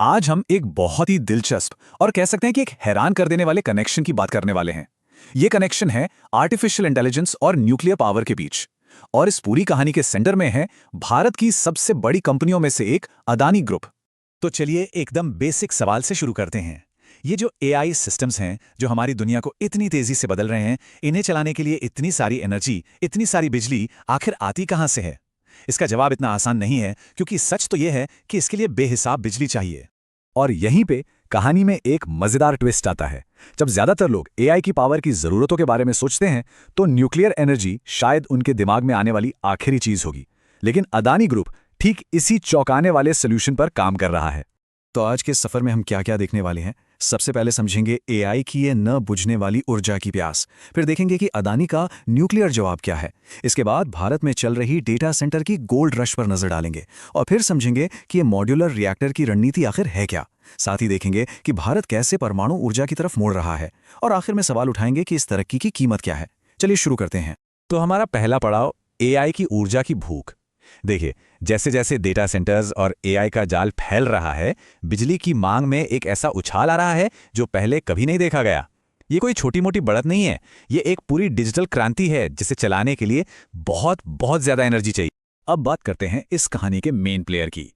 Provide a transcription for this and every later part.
आज हम एक बहुत ही दिलचस्प और कह सकते हैं कि एक हैरान कर देने वाले कनेक्शन की बात करने वाले हैं। ये कनेक्शन है आर्टिफिशियल इंटेलिजेंस और न्यूक्लियर पावर के बीच। और इस पूरी कहानी के सेंटर में है भारत की सबसे बड़ी कंपनियों में से एक अदानी ग्रुप। तो चलिए एकदम बेसिक सवाल से शुरू करते हैं। ये जो एआई सिस्टम्स हैं जो हमारी दुनिया को इतनी तेजी से बदल रहे हैं, इन्हें चलाने के लिए इतनी सारी एनर्जी, इतनी सारी बिजली आखिर आती कहां से है? इसका जवाब इतना आसान नहीं है, क्योंकि सच तो यह है कि इसके लिए बेहिसाब बिजली चाहिए। और यहीं पे कहानी में एक मजेदार ट्विस्ट आता है। जब ज्यादातर लोग एआई की पावर की जरूरतों के बारे में सोचते हैं तो न्यूक्लियर एनर्जी शायद उनके दिमाग में आने वाली आखिरी चीज होगी। लेकिन अदानी ग्रुप ठीक इसी चौंकाने वाले सोल्यूशन पर काम कर रहा है। तो आज के सफर में हम क्या क्या देखने वाले हैं? सबसे पहले समझेंगे एआई की ये न बुझने वाली ऊर्जा की प्यास। फिर देखेंगे कि अदानी का न्यूक्लियर जवाब क्या है। इसके बाद भारत में चल रही डेटा सेंटर की गोल्ड रश पर नजर डालेंगे और फिर समझेंगे कि ये मॉड्यूलर रिएक्टर की रणनीति आखिर है क्या। साथ ही देखेंगे कि भारत कैसे परमाणु ऊर्जा की तरफ मोड़ रहा है और आखिर में सवाल उठाएंगे कि इस तरक्की की कीमत क्या है। चलिए शुरू करते हैं। तो हमारा पहला पड़ाव एआई की ऊर्जा की भूख। देखिए, जैसे जैसे डेटा सेंटर्स और एआई का जाल फैल रहा है, बिजली की मांग में एक ऐसा उछाल आ रहा है जो पहले कभी नहीं देखा गया। ये कोई छोटी मोटी बढ़त नहीं है, ये एक पूरी डिजिटल क्रांति है जिसे चलाने के लिए बहुत बहुत ज्यादा एनर्जी चाहिए। अब बात करते हैं इस कहानी के मेन प्लेयर की।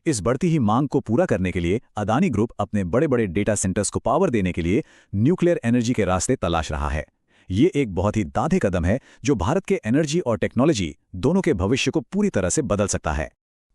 इस बढ़ती ही मांग को पूरा करने के लिए अदानी ग्रुप अपने बड़े बड़े डेटा सेंटर्स को पावर देने के लिए न्यूक्लियर एनर्जी के रास्ते तलाश रहा है। ये एक बहुत ही दांधे कदम है जो भारत के एनर्जी और टेक्नोलॉजी दोनों के भविष्य को पूरी तरह से बदल सकता है।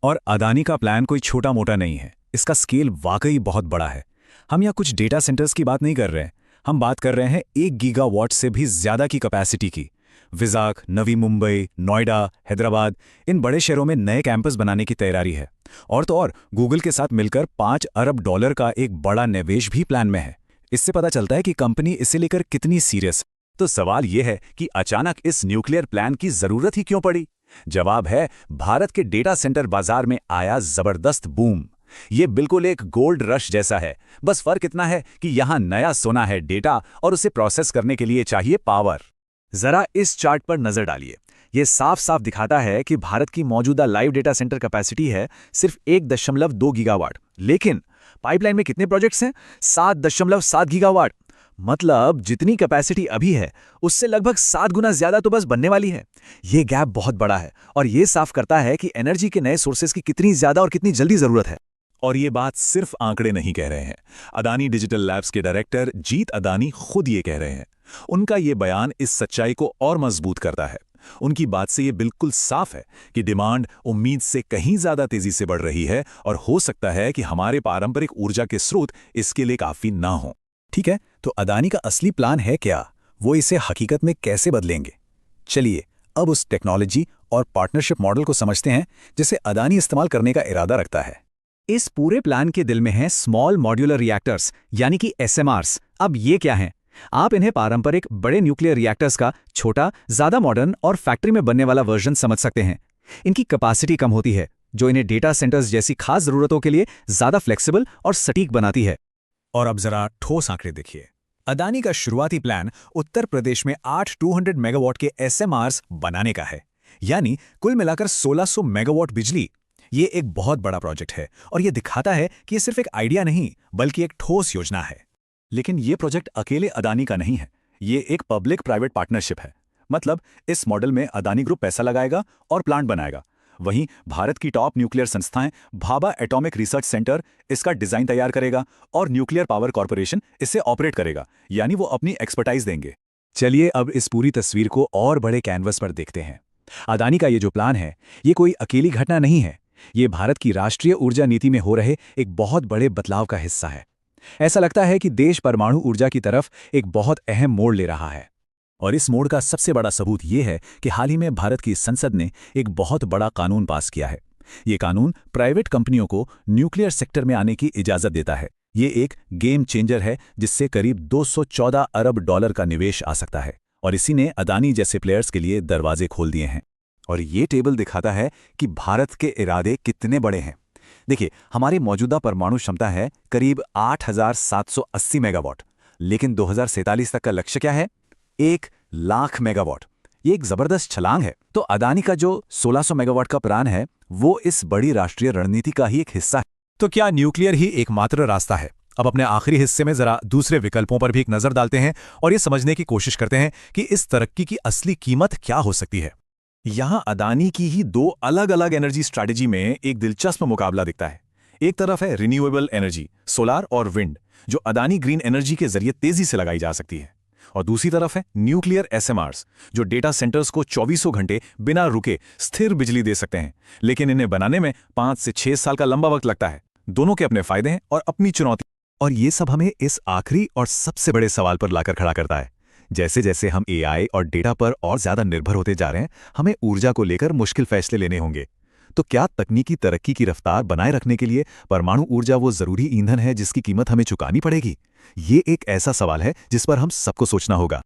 और अदानी का प्लान कोई छोटा मोटा नहीं है, इसका स्केल वाकई बहुत बड़ा है। हम यहाँ कुछ डेटा सेंटर्स की बात नहीं कर रहे हैं, हम बात कर रहे हैं 1 गीगावाट से भी ज्यादा की कैपेसिटी की। विजाख, नवी मुंबई, नोएडा, हैदराबाद, इन बड़े शहरों में नए कैंपस बनाने की तैयारी है। और तो और गूगल के साथ मिलकर $5 अरब का एक बड़ा निवेश भी प्लान में है। इससे पता चलता है कि कंपनी इसे लेकर कितनी सीरियस। तो सवाल यह है कि अचानक इस न्यूक्लियर प्लान की जरूरत ही क्यों पड़ी? जवाब है, भारत के डेटा सेंटर बाजार में आया जबरदस्त बूम। ये बिल्कुल एक गोल्ड रश जैसा है, बस फर्क इतना है कि यहां नया सोना है डेटा और उसे प्रोसेस करने के लिए चाहिए पावर। जरा इस चार्ट पर नजर डालिए। ये साफ साफ दिखाता है कि भारत की मौजूदा लाइव डेटा सेंटर कैपेसिटी है सिर्फ 1.2 गीगावाट, लेकिन पाइपलाइन में कितने प्रोजेक्ट्स हैं? 7.7 गीगावाट। मतलब जितनी कैपेसिटी अभी है उससे लगभग 7 गुना ज्यादा तो बस बनने वाली है। ये गैप बहुत बड़ा है और ये साफ करता है कि एनर्जी के नए सोर्सेज की कितनी ज्यादा और कितनी जल्दी जरूरत है। और ये बात सिर्फ आंकड़े नहीं कह रहे हैं, अदानी डिजिटल लैब्स के डायरेक्टर जीत अदानी खुद ये कह रहे हैं। उनका ये बयान इस सच्चाई को और मजबूत करता है। उनकी बात से ये बिल्कुल साफ है कि डिमांड उम्मीद से कहीं ज्यादा तेजी से बढ़ रही है और हो सकता है कि हमारे पारंपरिक ऊर्जा के स्रोत इसके लिए काफी ना हों। ठीक है, तो अदानी का असली प्लान है क्या? वो इसे हकीकत में कैसे बदलेंगे? चलिए अब उस टेक्नोलॉजी और पार्टनरशिप मॉडल को समझते हैं जिसे अदानी इस्तेमाल करने का इरादा रखता है। इस पूरे प्लान के दिल में है स्मॉल मॉड्यूलर रिएक्टर्स, यानी कि एसएमआरस। अब ये क्या हैं? आप इन्हें पारंपरिक बड़े न्यूक्लियर रिएक्टर्स का छोटा, ज्यादा मॉडर्न और फैक्ट्री में बनने वाला वर्जन समझ सकते हैं। इनकी कैपेसिटी कम होती है, जो इन्हें डेटा सेंटर्स जैसी खास जरूरतों के लिए ज्यादा फ्लेक्सिबल और सटीक बनाती है। और अब जरा ठोस आंकड़े देखिए। अदानी का शुरुआती प्लान उत्तर प्रदेश में 8 200 मेगावाट के एसएमआरस बनाने का है, यानी कुल मिलाकर 1600 मेगावाट बिजली। ये एक बहुत बड़ा प्रोजेक्ट है और ये दिखाता है कि ये सिर्फ एक आइडिया नहीं बल्कि एक ठोस योजना है। लेकिन ये प्रोजेक्ट अकेले अदानी का नहीं है, ये एक पब्लिक प्राइवेट पार्टनरशिप है। मतलब इस मॉडल में अदानी ग्रुप पैसा लगाएगा और प्लांट बनाएगा, वहीं भारत की टॉप न्यूक्लियर संस्थाएं भाभा एटॉमिक रिसर्च सेंटर इसका डिजाइन तैयार करेगा और न्यूक्लियर पावर कॉर्पोरेशन इसे ऑपरेट करेगा, यानी वो अपनी एक्सपर्टाइज देंगे। चलिए अब इस पूरी तस्वीर को और बड़े कैनवस पर देखते हैं। अदानी का ये जो प्लान है, ये कोई अकेली घटना नहीं है, ये भारत की राष्ट्रीय ऊर्जा नीति में हो रहे एक बहुत बड़े बदलाव का हिस्सा है। ऐसा लगता है कि देश परमाणु ऊर्जा की तरफ एक बहुत अहम मोड़ ले रहा है। और इस मोड़ का सबसे बड़ा सबूत ये है कि हाल ही में भारत की संसद ने एक बहुत बड़ा कानून पास किया है। ये कानून प्राइवेट कंपनियों को न्यूक्लियर सेक्टर में आने की इजाजत देता है। ये एक गेम चेंजर है जिससे करीब $214 अरब का निवेश आ सकता है और इसी ने अदानी जैसे प्लेयर्स के लिए दरवाजे खोल दिए हैं। और ये टेबल दिखाता है कि भारत के इरादे कितने बड़े हैं। देखिए, हमारी मौजूदा परमाणु क्षमता है करीब 8780 मेगावाट, लेकिन 2047 तक का लक्ष्य क्या है? 1 लाख मेगावाट। ये एक जबरदस्त छलांग है। तो अदानी का जो 1600 मेगावाट का प्लान है वो इस बड़ी राष्ट्रीय रणनीति का ही एक हिस्सा है। तो क्या न्यूक्लियर ही एकमात्र रास्ता है? अब अपने आखिरी हिस्से में जरा दूसरे विकल्पों पर भी एक नजर डालते हैं और ये समझने की कोशिश करते हैं कि इस तरक्की की असली कीमत क्या हो सकती है। यहाँ अदानी की ही दो अलग अलग एनर्जी स्ट्रैटेजी में एक दिलचस्प मुकाबला दिखता है। एक तरफ है रिन्यूएबल एनर्जी, सोलार और विंड, जो अदानी ग्रीन एनर्जी के जरिए तेजी से लगाई जा सकती है। और दूसरी तरफ है न्यूक्लियर एसएमआरस, जो डेटा सेंटर्स को चौबीसों घंटे बिना रुके स्थिर बिजली दे सकते हैं, लेकिन इन्हें बनाने में 5 से 6 साल का लंबा वक्त लगता है। दोनों के अपने फायदे हैं और अपनी चुनौती। और ये सब हमें इस आखिरी और सबसे बड़े सवाल पर लाकर खड़ा करता है। जैसे जैसे हम एआई और डेटा पर और ज्यादा निर्भर होते जा रहे हैं, हमें ऊर्जा को लेकर मुश्किल फैसले लेने होंगे। तो क्या तकनीकी तरक्की की रफ्तार बनाए रखने के लिए परमाणु ऊर्जा वो जरूरी ईंधन है जिसकी कीमत हमें चुकानी पड़ेगी? ये एक ऐसा सवाल है जिस पर हम सबको सोचना होगा।